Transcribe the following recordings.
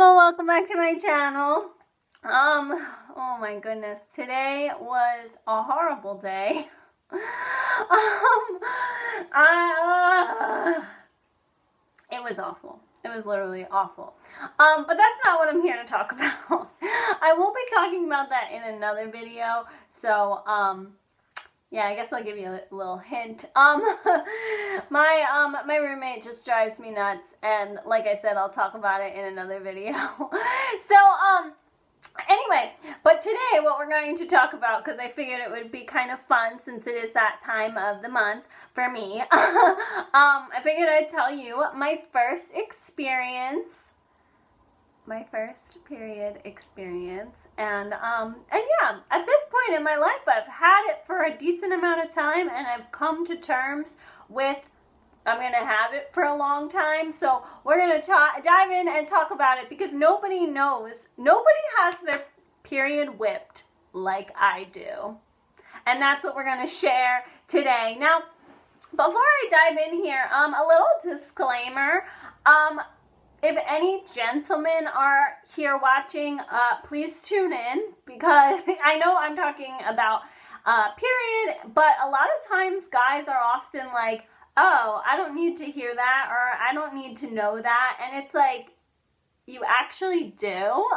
people, welcome back to my channel. Oh my goodness, today was a horrible day. It was awful. It was literally awful. But that's not what I'm here to talk about. I will be talking about that in another video. So, yeah, I guess I'll give you a little hint. My roommate just drives me nuts, and like I said, I'll talk about it in another video. So, anyway, but today what we're going to talk about, because I figured it would be kind of fun since it is that time of the month for me, I figured I'd tell you my first experience, my first period experience, and yeah, at this point in my life, I've had it for a decent amount of time, and I've come to terms with I'm going to have it for a long time. So we're going to dive in and talk about it, because nobody knows, nobody has their period whipped like I do. And that's what we're going to share today. Now, before I dive in here, a little disclaimer. If any gentlemen are here watching, please tune in, because I know I'm talking about period, but a lot of times guys are often like, oh, I don't need to hear that, or I don't need to know that. And it's like, you actually do.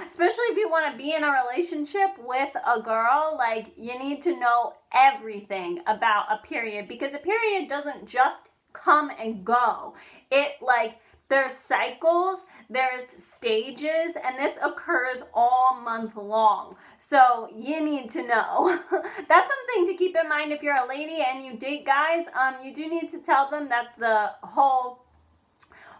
Especially if you want to be in a relationship with a girl, like, you need to know everything about a period, because a period doesn't just come and go. It, like, there's cycles, there's stages, and this occurs all month long. So you need to know. That's something to keep in mind if you're a lady and you date guys. You do need to tell them that the whole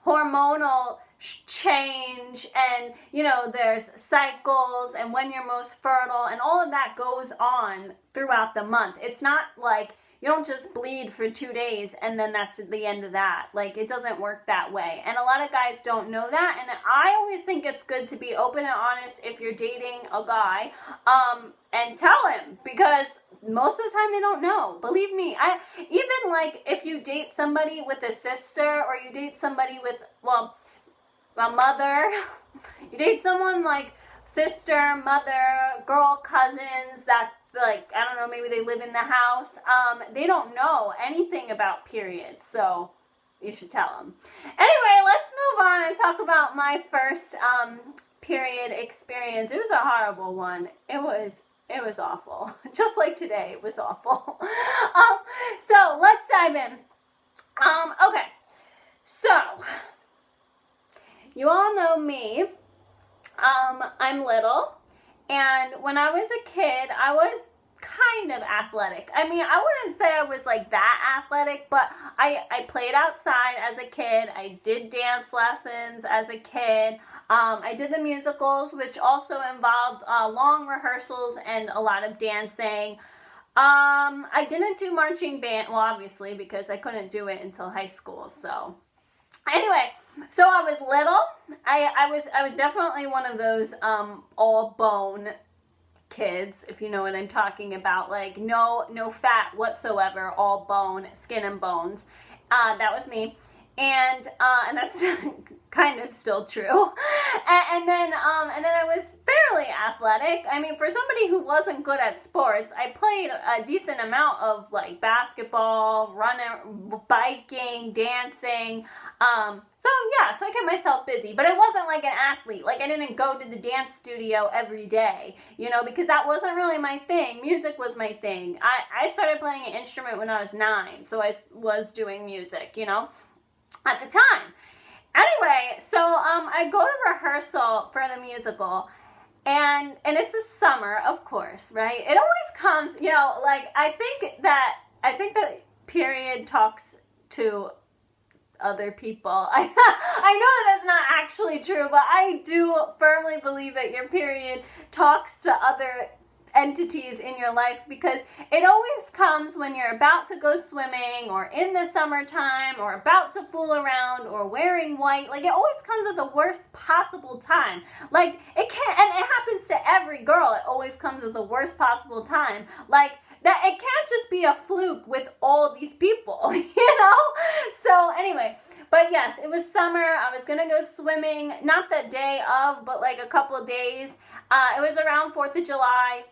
hormonal change, and you know, there's cycles and when you're most fertile, and all of that goes on throughout the month. It's not like you don't just bleed for 2 days and then that's the end of that. Like, it doesn't work that way. And a lot of guys don't know that. And I always think it's good to be open and honest if you're dating a guy, and tell him, because most of the time they don't know. Believe me, even like if you date somebody with a sister, or you date somebody with, well, a mother, you date someone like sister, mother, girl, cousins that, like, I don't know, maybe they live in the house, they don't know anything about periods, so you should tell them. Anyway, let's move on and talk about my first period experience. It was a horrible one. It was awful. Just like today, it was awful. So let's dive in. Okay, so you all know me. I'm little. And when I was a kid, I was kind of athletic. I mean, I wouldn't say I was like that athletic, but I played outside as a kid. I did dance lessons as a kid. I did the musicals, which also involved long rehearsals and a lot of dancing. I didn't do marching band, well, obviously, because I couldn't do it until high school, so anyway, so I was little. I was definitely one of those all bone kids, if you know what I'm talking about. Like, no fat whatsoever, all bone, skin and bones. That was me, and that's kind of still true. And then I was fairly athletic. I mean, for somebody who wasn't good at sports, I played a decent amount of like basketball, running, biking, dancing. So I kept myself busy, but I wasn't like an athlete. Like, I didn't go to the dance studio every day, you know, because that wasn't really my thing. Music was my thing. I started playing an instrument when I was 9, so I was doing music, you know, at the time. Anyway, so I go to rehearsal for the musical, and it's the summer, of course, right? It always comes, you know, like, I think that period talks to other people. I know that that's not actually true, but I do firmly believe that your period talks to other entities in your life, because it always comes when you're about to go swimming, or in the summertime, or about to fool around, or wearing white. Like, it always comes at the worst possible time. Like, it can't, and it happens to every girl. It always comes at the worst possible time. Like, that it can't just be a fluke with all these people, you know? So anyway, but yes, it was summer. I was gonna go swimming, not the day of, but like a couple of days. It was around 4th of July.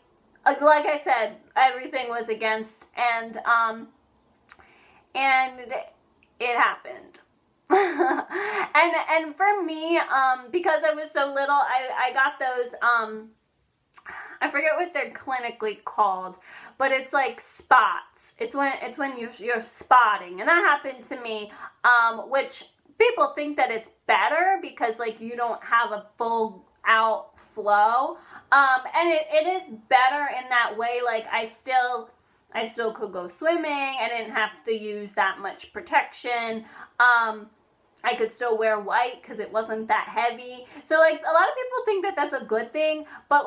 Like I said, everything was against, and it happened. and for me, because I was so little, I got those, I forget what they're clinically called, but it's like spots. It's when you're spotting, and that happened to me, which people think that it's better because like you don't have a full out flow, and it is better in that way. Like I still could go swimming. I didn't have to use that much protection. I could still wear white because it wasn't that heavy. So like a lot of people think that that's a good thing, but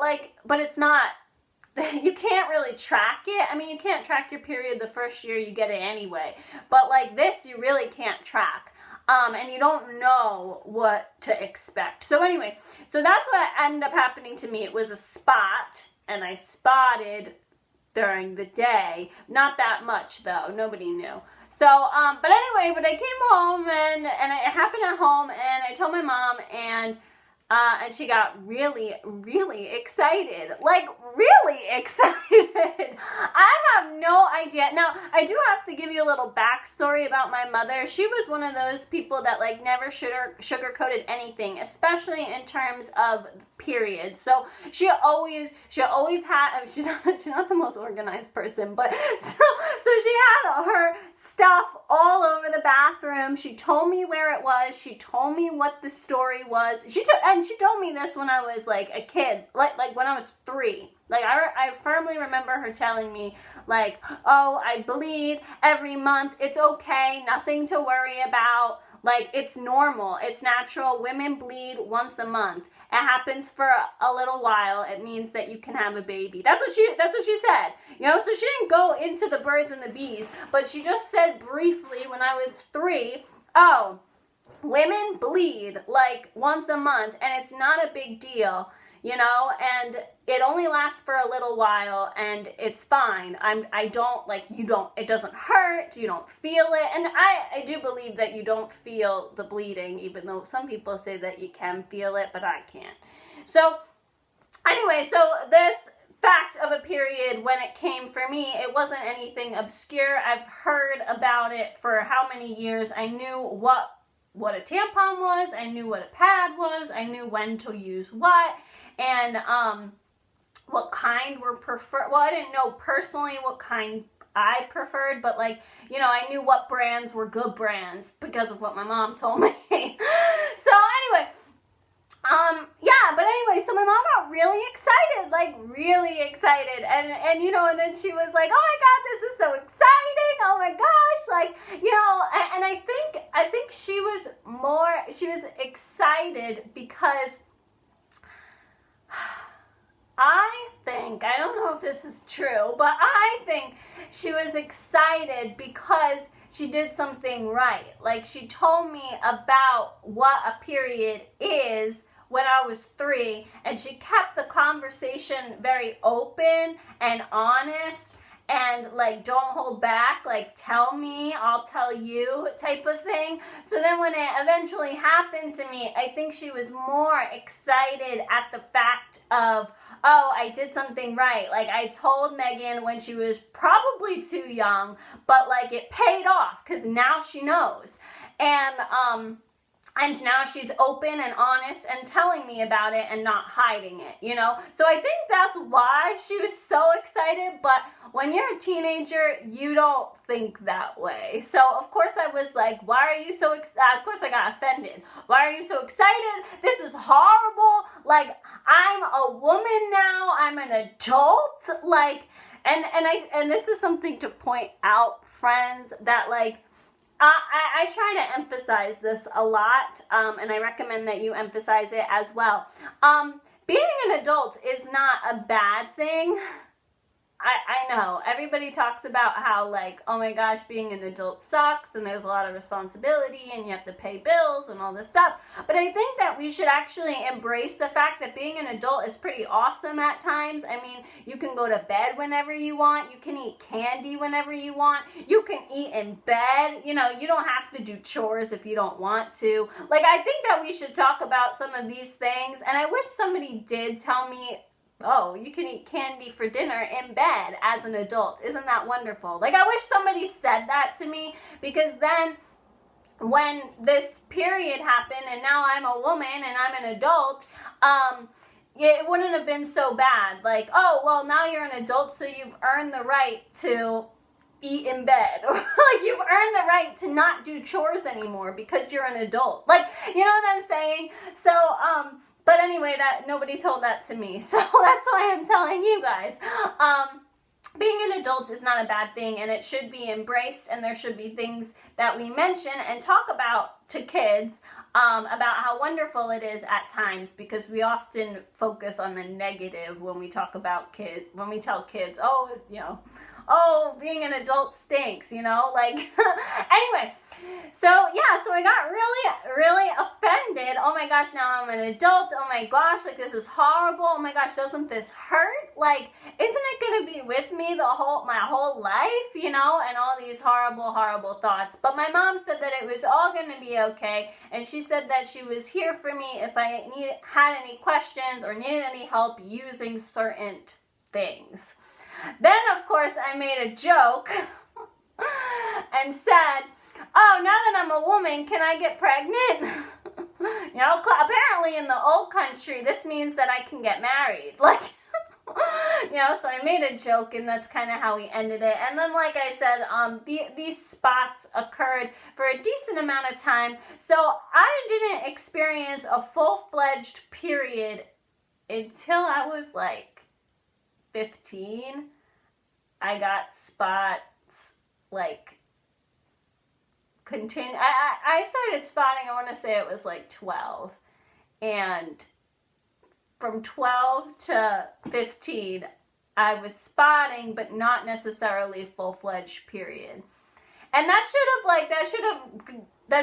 it's not. You can't really track it. I mean, you can't track your period the first year you get it anyway. But like this, you really can't track. And you don't know what to expect. So anyway, so that's what ended up happening to me. It was a spot, and I spotted during the day. Not that much though. Nobody knew. So, but anyway, I came home and it happened at home, and I told my mom, and she got really, really excited. Like, really excited. I have no idea. Now, I do have to give you a little backstory about my mother. She was one of those people that, like, never sugar-coated anything, especially in terms of periods. So, she always had, she's not the most organized person, but so she had her stuff all over the bathroom. She told me where it was. She told me what the story was. She told me this when I was like a kid, like when I was 3. Like I firmly remember her telling me like, oh, I bleed every month. It's okay. Nothing to worry about. Like it's normal. It's natural. Women bleed once a month. It happens for a little while. It means that you can have a baby. That's what she said. You know, so she didn't go into the birds and the bees, but she just said briefly when I was 3, oh, women bleed like once a month, and it's not a big deal, you know, and it only lasts for a little while, and it's fine. It doesn't hurt, you don't feel it, and I do believe that you don't feel the bleeding, even though some people say that you can feel it, but I can't. So, anyway, so this fact of a period, when it came for me, it wasn't anything obscure. I've heard about it for how many years. I knew what a tampon was, I knew what a pad was, I knew when to use what, and what kind were preferred. Well, I didn't know personally what kind I preferred, but like, you know, I knew what brands were good brands because of what my mom told me. So anyway, yeah, but anyway, so my mom got really excited, like really excited, and you know, and then she was like, oh my god, this is so exciting, oh my gosh, like, you know, and I think she was excited because I don't know if this is true, but I think she was excited because she did something right. Like, she told me about what a period is when I was 3, and she kept the conversation very open and honest, and like, don't hold back, like, tell me, I'll tell you type of thing. So then when it eventually happened to me, I think she was more excited at the fact of, oh, I did something right. Like, I told Megan when she was probably too young, but like, it paid off because now she knows. And now she's open and honest and telling me about it and not hiding it, you know? So I think that's why she was so excited, but when you're a teenager, you don't think that way. So of course I was like, why are you so excited? Of course I got offended. Why are you so excited? This is horrible. Like, I'm a woman now. I'm an adult. Like, and this is something to point out, friends, that like, I try to emphasize this a lot, and I recommend that you emphasize it as well. Being an adult is not a bad thing. I know everybody talks about how like, oh my gosh, being an adult sucks and there's a lot of responsibility and you have to pay bills and all this stuff. But I think that we should actually embrace the fact that being an adult is pretty awesome at times. I mean, you can go to bed whenever you want. You can eat candy whenever you want. You can eat in bed. You know, you don't have to do chores if you don't want to. Like, I think that we should talk about some of these things. And I wish somebody did tell me, oh, you can eat candy for dinner in bed as an adult. Isn't that wonderful? Like, I wish somebody said that to me, because then when this period happened and now I'm a woman and I'm an adult, it wouldn't have been so bad. Like, oh, well, now you're an adult, so you've earned the right to eat in bed. Or like, you've earned the right to not do chores anymore because you're an adult. Like, you know what I'm saying? So, but anyway, that nobody told that to me, so that's why I'm telling you guys. Being an adult is not a bad thing, and it should be embraced, and there should be things that we mention and talk about to kids about how wonderful it is at times, because we often focus on the negative when we talk about kids, when we tell kids, oh, you know, oh, being an adult stinks, you know, like, anyway, so, yeah, so I got really offended. Oh my gosh, now I'm an adult. Oh my gosh, like, this is horrible. Oh my gosh, doesn't this hurt? Like, isn't it going to be with me my whole life, you know, and all these horrible thoughts. But my mom said that it was all going to be okay, and she said that she was here for me if I had any questions or needed any help using certain things. Then, of course, I made a joke and said, oh, now that I'm a woman, can I get pregnant? You know, apparently in the old country, this means that I can get married. Like, you know, so I made a joke, and that's kind of how we ended it. And then, like I said, these spots occurred for a decent amount of time. So I didn't experience a full-fledged period until I was like 15. I got spots like I started spotting, I want to say it was like 12, and from 12 to 15 I was spotting, but not necessarily full-fledged period. And that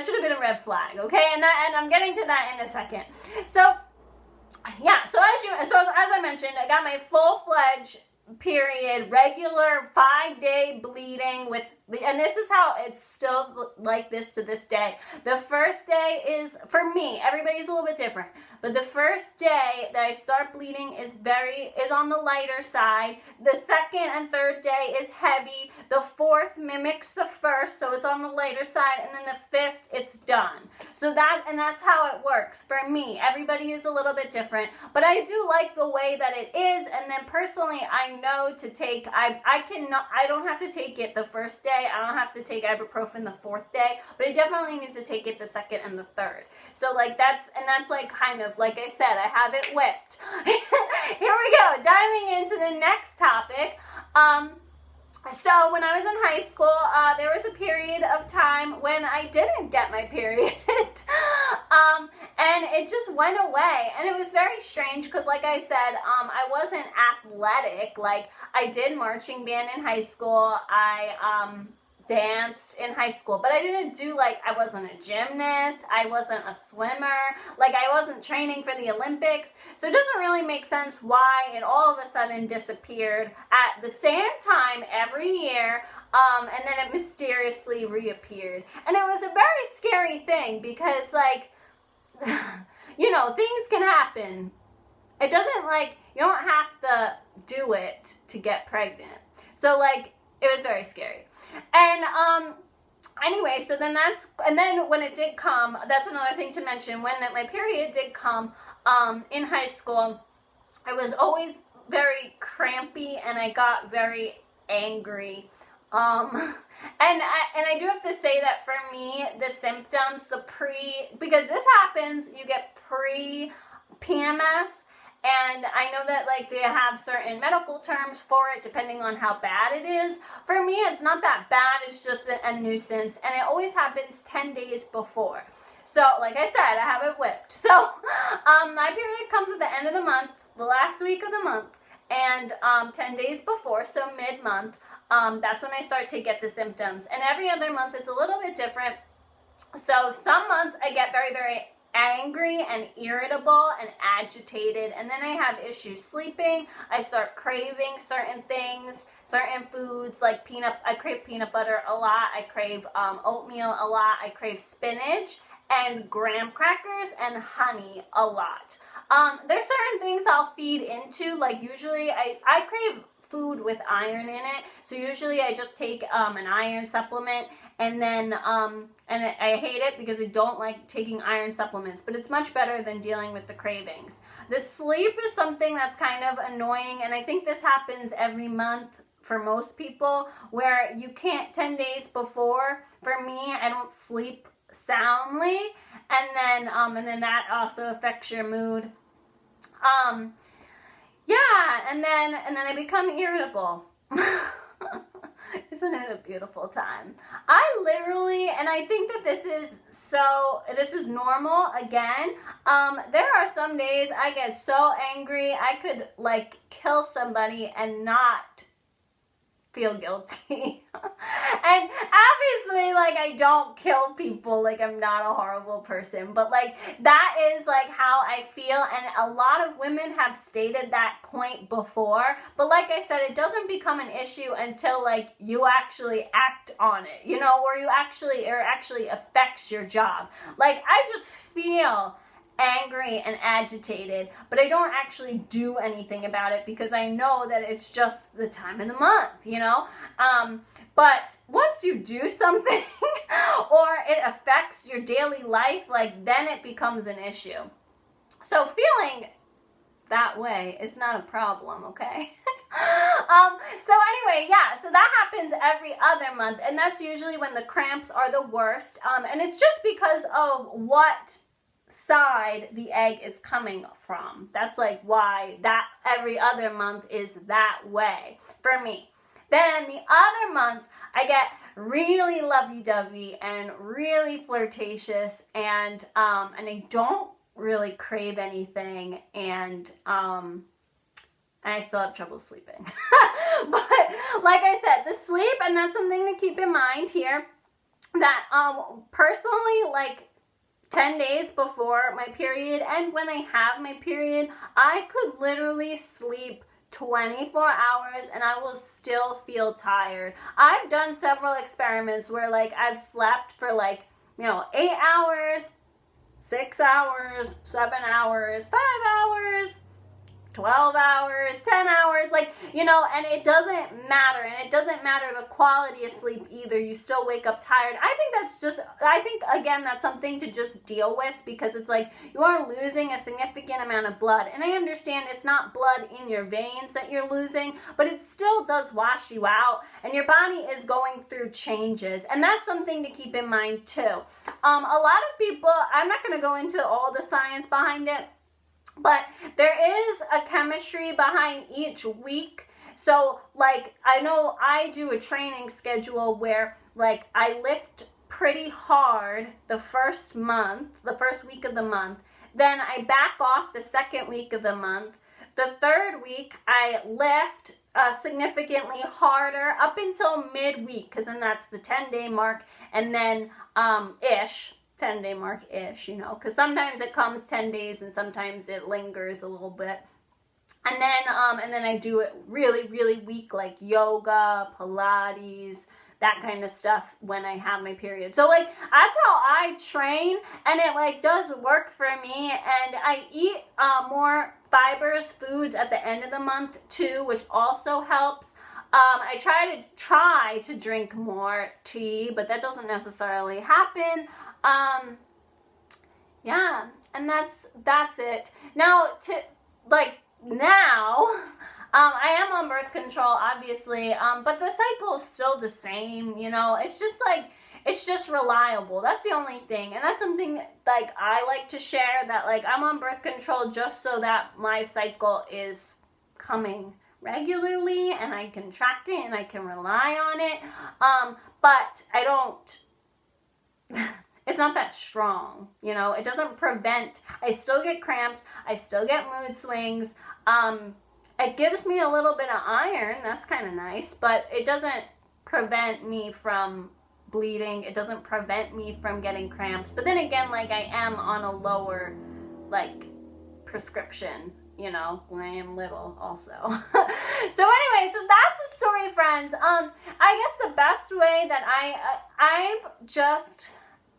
should have been a red flag, okay? And I'm getting to that in a second. So yeah, so as I mentioned, I got my full-fledged period, regular 5-day bleeding and this is how it's still like this to this day. The first day is, for me, everybody's a little bit different, but the first day that I start bleeding is on the lighter side. The second and third day is heavy. The fourth mimics the first, so it's on the lighter side, and then the fifth, it's done. So that's how it works for me. Everybody is a little bit different, but I do like the way that it is. And then personally, I know to take, I don't have to take it the first day. I don't have to take ibuprofen the fourth day, but I definitely need to take it the second and the third. So like that's like kind of, like I said, I have it whipped. Here we go, diving into the next topic. So when I was in high school, there was a period of time when I didn't get my period. And it just went away. And it was very strange because, like I said, I wasn't athletic. Like, I did marching band in high school. I danced in high school, but I didn't do, like, I wasn't a gymnast, I wasn't a swimmer, like, I wasn't training for the Olympics, so it doesn't really make sense why it all of a sudden disappeared at the same time every year, and then it mysteriously reappeared. And it was a very scary thing because, like, you know, things can happen. It doesn't, like, you don't have to do it to get pregnant. So, like, it was very scary. And anyway, so then when it did come, that's another thing to mention. When my period did come in high school, I was always very crampy and I got very angry. And I do have to say that for me, the symptoms, because this happens, you get pre-PMS. And I know that, like, they have certain medical terms for it depending on how bad it is. For me, it's not that bad. It's just a nuisance. And it always happens 10 days before. So, like I said, I have it whipped. So, my period comes at the end of the month, the last week of the month. and 10 days before, so mid-month, that's when I start to get the symptoms. And every other month it's a little bit different. So some months I get very, very angry and irritable and agitated, and then I have issues sleeping. I start craving certain things, certain foods, like I crave peanut butter a lot, I crave oatmeal a lot, I crave spinach and graham crackers and honey a lot. There's certain things I'll feed into, like usually I crave food with iron in it, so usually I just take an iron supplement, and then and I hate it because I don't like taking iron supplements, but it's much better than dealing with the cravings. The sleep is something that's kind of annoying, and I think this happens every month for most people, where you can't 10 days before. For me, I don't sleep soundly, and then that also affects your mood. Yeah, and then I become irritable. Isn't it a beautiful time? I literally, and I think that this is normal again. There are some days I get so angry I could like kill somebody and not feel guilty. And obviously, like, I don't kill people, like, I'm not a horrible person, but like that is like how I feel, and a lot of women have stated that point before, but like I said, it doesn't become an issue until like you actually act on it, you know, or it actually affects your job. Like, I just feel angry and agitated, but I don't actually do anything about it because I know that it's just the time of the month, you know? But once you do something or it affects your daily life, like, then it becomes an issue. So feeling that way is not a problem, okay? So anyway, yeah, so that happens every other month, and that's usually when the cramps are the worst, and it's just because of what side the egg is coming from. That's like why that every other month is that way for me. Then the other months I get really lovey-dovey and really flirtatious, and I don't really crave anything, and I still have trouble sleeping. But like I said, the sleep, and that's something to keep in mind here, that personally, like 10 days before my period and when I have my period, I could literally sleep 24 hours and I will still feel tired. I've done several experiments where like I've slept for like, 8 hours, 6 hours, 7 hours, 5 hours, 12 hours, 10 hours, like, and it doesn't matter. And it doesn't matter the quality of sleep either. You still wake up tired. I think, again, that's something to just deal with, because it's like you are losing a significant amount of blood. And I understand it's not blood in your veins that you're losing, but it still does wash you out, and your body is going through changes. And that's something to keep in mind too. A lot of people, I'm not going to go into all the science behind it, but there is a chemistry behind each week. So, like, I know I do a training schedule where, like, I lift pretty hard the first week of the month. Then I back off the second week of the month. The third week, I lift significantly harder up until midweek, because then that's the 10-day mark, and then 10-day mark-ish, because sometimes it comes 10 days and sometimes it lingers a little bit. And then I do it really, really weak, like yoga, Pilates, that kind of stuff when I have my period. So, like, that's how I train, and it, like, does work for me. And I eat more fibrous foods at the end of the month, too, which also helps. I try to drink more tea, but that doesn't necessarily happen. Yeah, and that's it. Now, I am on birth control, obviously, but the cycle is still the same, it's just reliable. That's the only thing, and that's something, like, I like to share, that, like, I'm on birth control just so that my cycle is coming regularly, and I can track it, and I can rely on it, but I don't... It's not that strong, it doesn't prevent, I still get cramps, I still get mood swings, it gives me a little bit of iron. That's kind of nice, but it doesn't prevent me from bleeding. It doesn't prevent me from getting cramps. But then again, like, I am on a lower, like, prescription, you know, when I am little also. So anyway, so that's the story, friends. I guess the best way that I've just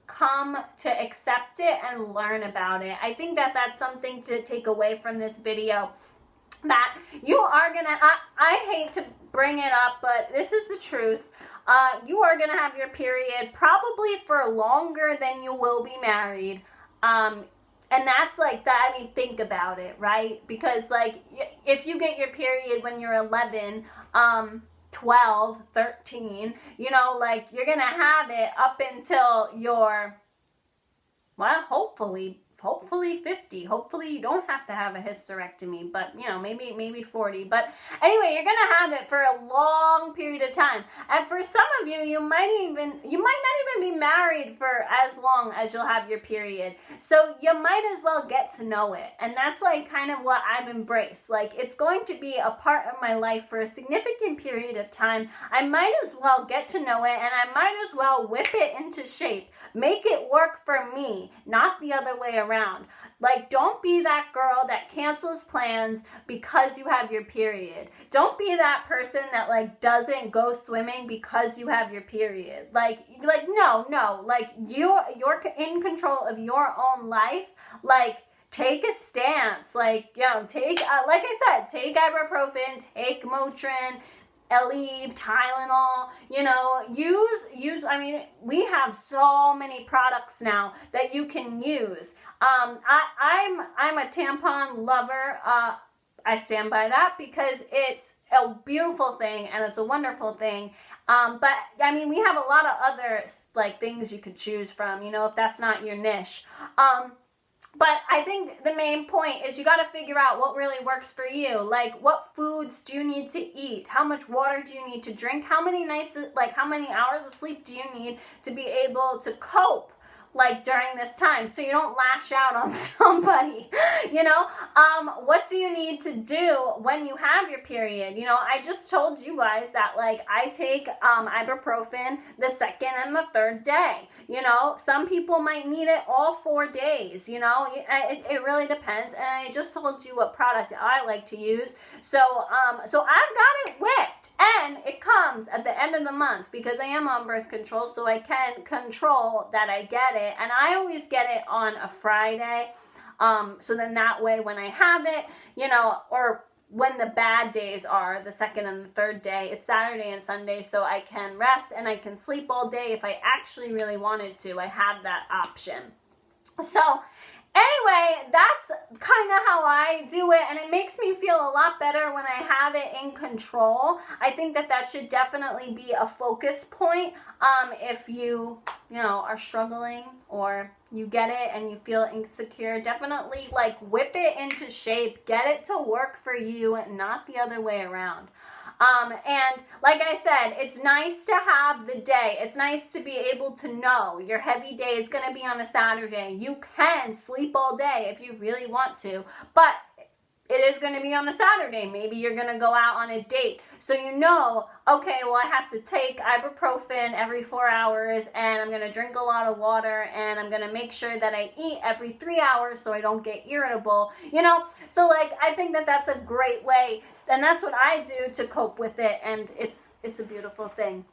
come to accept it and learn about it. I think that that's something to take away from this video, that you are gonna, I hate to bring it up, but this is the truth. You are gonna have your period probably for longer than you will be married. And that's like that. I mean, think about it, right? Because, like, if you get your period when you're 11, 12, 13, you know, like, you're going to have it up until you're, well, hopefully 50. Hopefully you don't have to have a hysterectomy, but, you know, maybe 40. But anyway, you're going to have it for a long period of time. And for some of you, you might not even be married for as long as you'll have your period. So you might as well get to know it. And that's like kind of what I've embraced. Like, it's going to be a part of my life for a significant period of time. I might as well get to know it, and I might as well whip it into shape. Make it work for me, not the other way around. Like, don't be that girl that cancels plans because you have your period. Don't be that person that, like, doesn't go swimming because you have your period. Like no. Like, you're in control of your own life. Like, take a stance. Like, you know, take, like I said, take ibuprofen, take Motrin, Aleve, Tylenol, you know, use, I mean, we have so many products now that you can use. I'm a tampon lover. I stand by that because it's a beautiful thing and it's a wonderful thing. But I mean, we have a lot of other, like, things you could choose from, you know, if that's not your niche. But I think the main point is you got to figure out what really works for you. Like, what foods do you need to eat? How much water do you need to drink? How many nights, like, how many hours of sleep do you need to be able to cope, like, during this time, so you don't lash out on somebody, you know? What do you need to do when you have your period? You know, I just told you guys that, like, I take ibuprofen the second and the third day. You know, some people might need it all 4 days, you know? It really depends, and I just told you what product I like to use. So I've got it whipped, and it comes at the end of the month because I am on birth control, so I can control that I get it. And I always get it on a Friday, so then that way when I have it, you know, or when the bad days are, the second and the third day, it's Saturday and Sunday, so I can rest and I can sleep all day if I actually really wanted to. I have that option. So anyway, that's kind of how I do it, and it makes me feel a lot better when I have it in control. I think that that should definitely be a focus point if you know, are struggling or you get it and you feel insecure. Definitely, like, whip it into shape. Get it to work for you, not the other way around. And like I said, it's nice to have the day. It's nice to be able to know your heavy day is going to be on a Saturday. You can sleep all day if you really want to, but it is going to be on a Saturday. Maybe you're going to go out on a date. So you know, okay, well, I have to take ibuprofen every 4 hours, and I'm going to drink a lot of water, and I'm going to make sure that I eat every 3 hours so I don't get irritable, you know? So, like, I think that that's a great way, and that's what I do to cope with it, and it's a beautiful thing.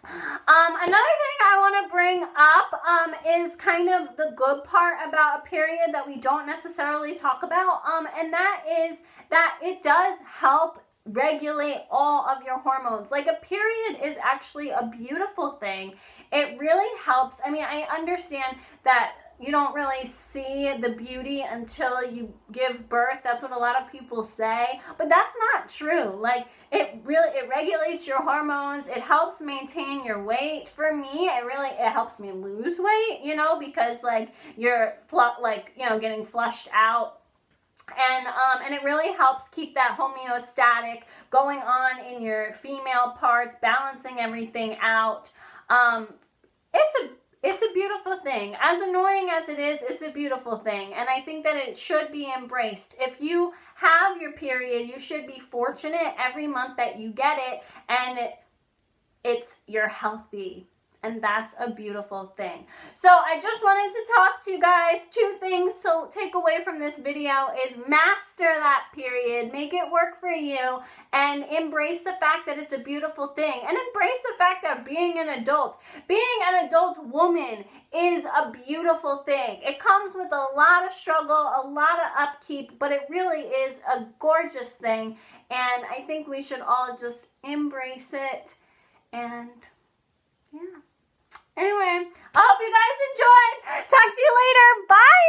Another thing I want to bring up is kind of the good part about a period that we don't necessarily talk about, and that is that it does help regulate all of your hormones. Like, a period is actually a beautiful thing. It really helps. I mean, I understand that you don't really see the beauty until you give birth. That's what a lot of people say, but that's not true. Like, it regulates your hormones. It helps maintain your weight. For me, it helps me lose weight, you know, because, like, you're getting flushed out. And it really helps keep that homeostatic going on in it's a beautiful thing. As annoying as it is, it's a beautiful thing. And I think that it should be embraced. If you have your period, you should be fortunate every month that you get it, and you're healthy. And that's a beautiful thing. So I just wanted to talk to you guys. 2 things to take away from this video is master that period, make it work for you, and embrace the fact that it's a beautiful thing. And embrace the fact that being an adult woman is a beautiful thing. It comes with a lot of struggle, a lot of upkeep, but it really is a gorgeous thing. And I think we should all just embrace it. And yeah. Anyway, I hope you guys enjoyed. Talk to you later. Bye.